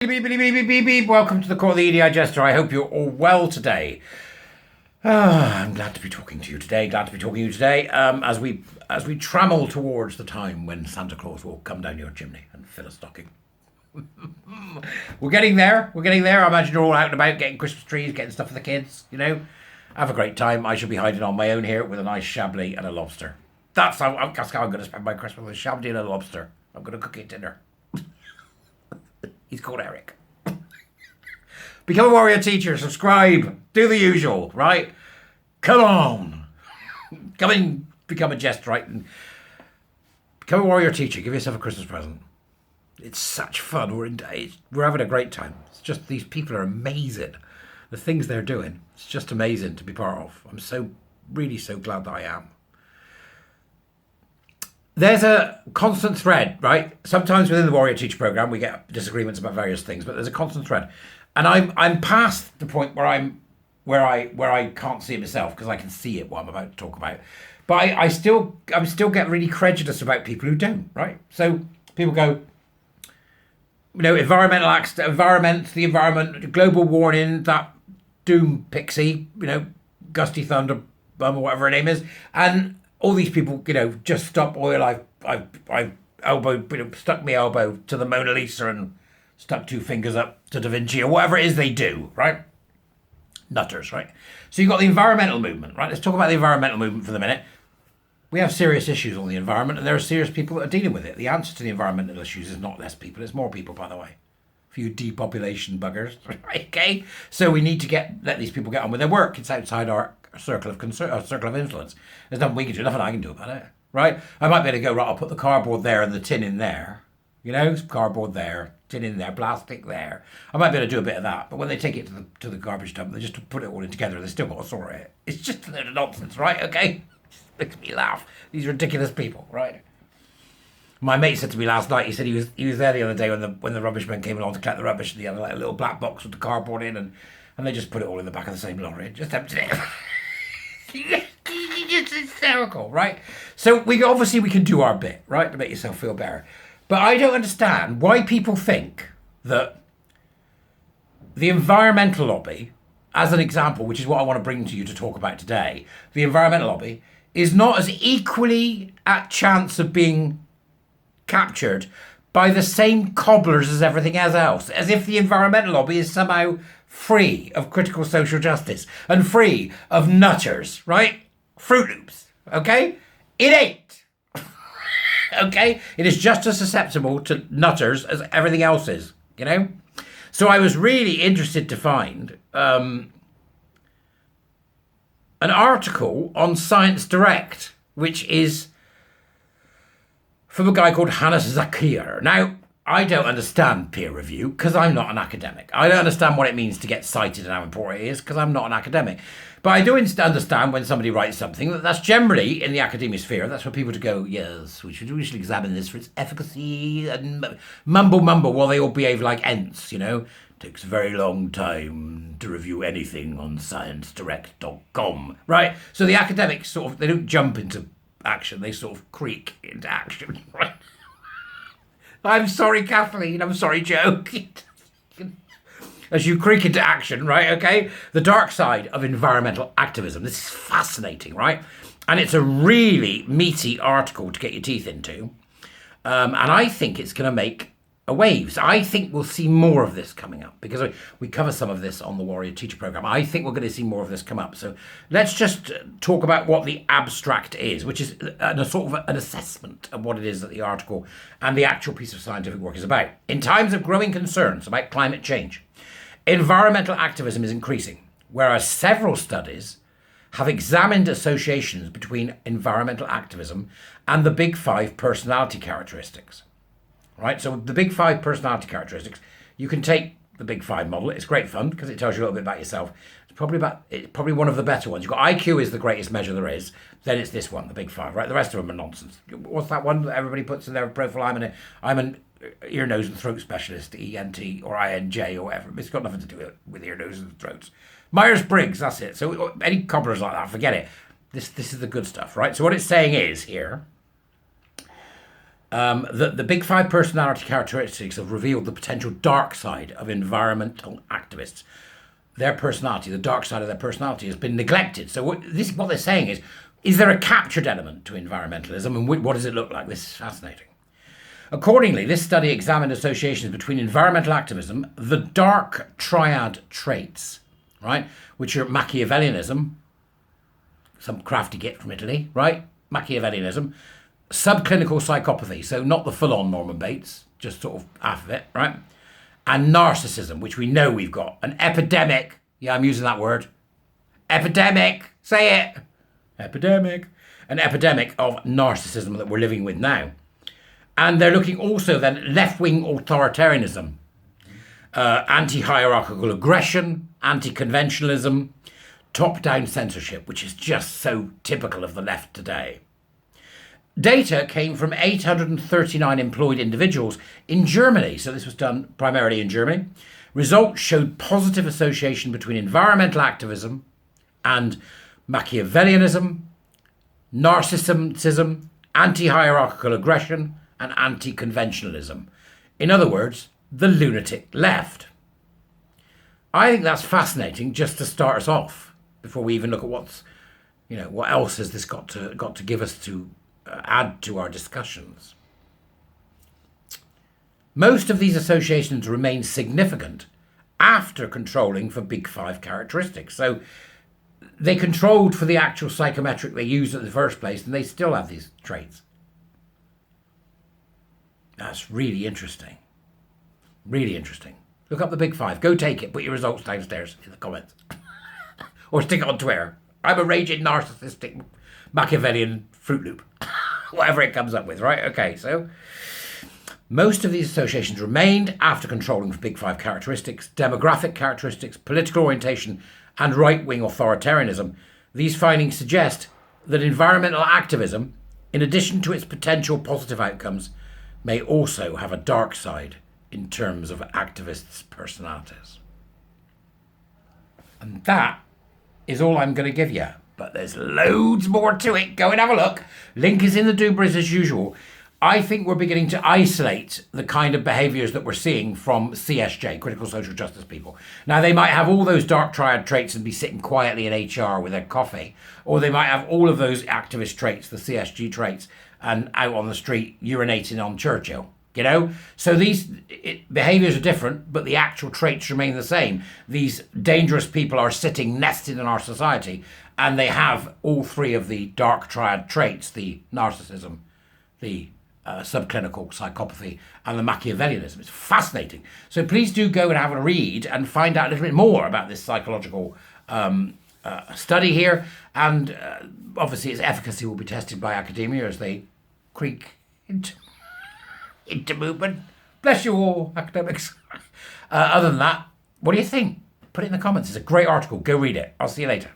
Beep, beep, beep, beep, beep, beep. Welcome to the Court of the EDI Jester. I hope you're all well today. I'm glad to be talking to you today. As we trammel towards the time when Santa Claus will come down your chimney and fill a stocking. We're getting there. I imagine you're all out and about getting Christmas trees, getting stuff for the kids. Have a great time. I shall be hiding on my own here with a nice Chablis and a lobster. That's how I'm going to spend my Christmas, with a Chablis and a lobster. I'm going to cook it dinner. He's called Eric. Become a warrior teacher, subscribe, do the usual, right? Come on. Come in, become a jester, right? And become a warrior teacher, give yourself a Christmas present. It's such fun. We're having a great time. It's just, these people are amazing. The things they're doing, it's just amazing to be part of. I'm really so glad that I am. There's a constant thread, right? Sometimes within the Warrior Teacher program, we get disagreements about various things, but there's a constant thread. And I'm past the point where I can't see it myself, because I can see it what I'm about to talk about. But I'm still getting really credulous about people who don't, right? So people go, environmental acts, the environment, global warning, that doom pixie, gusty thunder bum or whatever her name is, and all these people, just stop oil. I've stuck my elbow to the Mona Lisa and stuck two fingers up to Da Vinci, or whatever it is they do, right? Nutters, right? So you've got the environmental movement, right? Let's talk about the environmental movement for the minute. We have serious issues on the environment, and there are serious people that are dealing with it. The answer to the environmental issues is not less people, it's more people, by the way. A few depopulation buggers, right? Okay? So we need to let these people get on with their work. It's outside our circle of influence. There's nothing we can do, nothing I can do about it, right? I might be able to go, right, I'll put the cardboard there and the tin in there, cardboard there, tin in there, plastic there. I might be able to do a bit of that, but when they take it to the garbage dump, they just put it all in together, they still got to sort it. It's just a load of nonsense, right? Okay? Makes me laugh. These ridiculous people, right? My mate said to me last night, he said he was there the other day when the rubbish men came along to collect the rubbish, and he had a little black box with the cardboard in, and they just put it all in the back of the same lorry, just emptied it. It's hysterical, right? So we can do our bit, right, to make yourself feel better. But I don't understand why people think that the environmental lobby, as an example, which is what I want to bring to you to talk about today, the environmental lobby is not as equally at chance of being captured by the same cobblers as everything else, as if the environmental lobby is somehow free of critical social justice and free of nutters, right? Fruit Loops, okay? It ain't. Okay? It is just as susceptible to nutters as everything else is, So I was really interested to find an article on Science Direct, which is from a guy called Hannes Zakier. Now, I don't understand peer review because I'm not an academic. I don't understand what it means to get cited and how important it is because I'm not an academic. But I do understand when somebody writes something that's generally in the academic sphere. That's for people to go, yes, we should examine this for its efficacy, and mumble while they all behave like ents, Takes a very long time to review anything on sciencedirect.com, right? So the academics they don't jump into action, they sort of creak into action, right? I'm sorry, Kathleen. I'm sorry, Joe. As you creak into action, right? Okay? The dark side of environmental activism. This is fascinating, right? And it's a really meaty article to get your teeth into. And I think it's going to make waves. I think we'll see more of this coming up because we cover some of this on the Warrior Teacher program. I think we're going to see more of this come up. So let's just talk about what the abstract is, which is a sort of an assessment of what it is that the article and the actual piece of scientific work is about. In times of growing concerns about climate change, environmental activism is increasing, whereas several studies have examined associations between environmental activism and the Big Five personality characteristics. Right, so the Big Five personality characteristics, you can take the Big Five model. It's great fun because it tells you a little bit about yourself. It's probably one of the better ones. You've got IQ is the greatest measure there is. Then it's this one, the Big Five, right? The rest of them are nonsense. What's that one that everybody puts in their profile? I'm an ear, nose and throat specialist, ENT or INJ or whatever. It's got nothing to do with ear, nose and throats. Myers-Briggs, that's it. So any cobblers like that, forget it. This is the good stuff, right? So what it's saying is here, that the big five personality characteristics have revealed the potential dark side of environmental activists. Their personality, the dark side of their personality, has been neglected. So what they're saying is there a captured element to environmentalism, and what does it look like? This is fascinating. Accordingly, this study examined associations between environmental activism, the dark triad traits, right, which are Machiavellianism, some crafty git from Italy, right, Machiavellianism, subclinical psychopathy, so not the full-on Norman Bates, just sort of half of it, right, and narcissism, which we know we've got, an epidemic, yeah, I'm using that word, epidemic, say it, epidemic, an epidemic of narcissism that we're living with now. And they're looking also then left-wing authoritarianism, anti-hierarchical aggression, anti-conventionalism, top-down censorship, which is just so typical of the left today. Data came from 839 employed individuals in Germany. So this was done primarily in Germany. Results showed positive association between environmental activism and Machiavellianism, narcissism, anti-hierarchical aggression, and anti-conventionalism. In other words, the lunatic left. I think that's fascinating just to start us off before we even look at what else has this got to give us to add to our discussions. Most of these associations remain significant after controlling for big five characteristics. So they controlled for the actual psychometric they used in the first place, and they still have these traits. That's really interesting. Really interesting. Look up the big five. Go take it. Put your results downstairs in the comments. Or stick it on Twitter. I'm a raging narcissistic Machiavellian Fruit Loop. Whatever it comes up with, right? Okay, so most of these associations remained after controlling for big five characteristics, demographic characteristics, political orientation, and right-wing authoritarianism. These findings suggest that environmental activism, in addition to its potential positive outcomes, may also have a dark side in terms of activists' personalities. And that is all I'm going to give you. But there's loads more to it. Go and have a look. Link is in the doobers as usual. I think we're beginning to isolate the kind of behaviours that we're seeing from CSJ, critical social justice people. Now, they might have all those dark triad traits and be sitting quietly in HR with their coffee. Or they might have all of those activist traits, the CSG traits, and out on the street urinating on Churchill. You know? So these behaviours are different, but the actual traits remain the same. These dangerous people are sitting nested in our society, and they have all three of the dark triad traits, the narcissism, the subclinical psychopathy, and the Machiavellianism. It's fascinating. So please do go and have a read and find out a little bit more about this psychological study here. And obviously its efficacy will be tested by academia as they creak into movement. Bless you all, academics. Other than that, what do you think? Put it in the comments. It's a great article. Go read it. I'll see you later.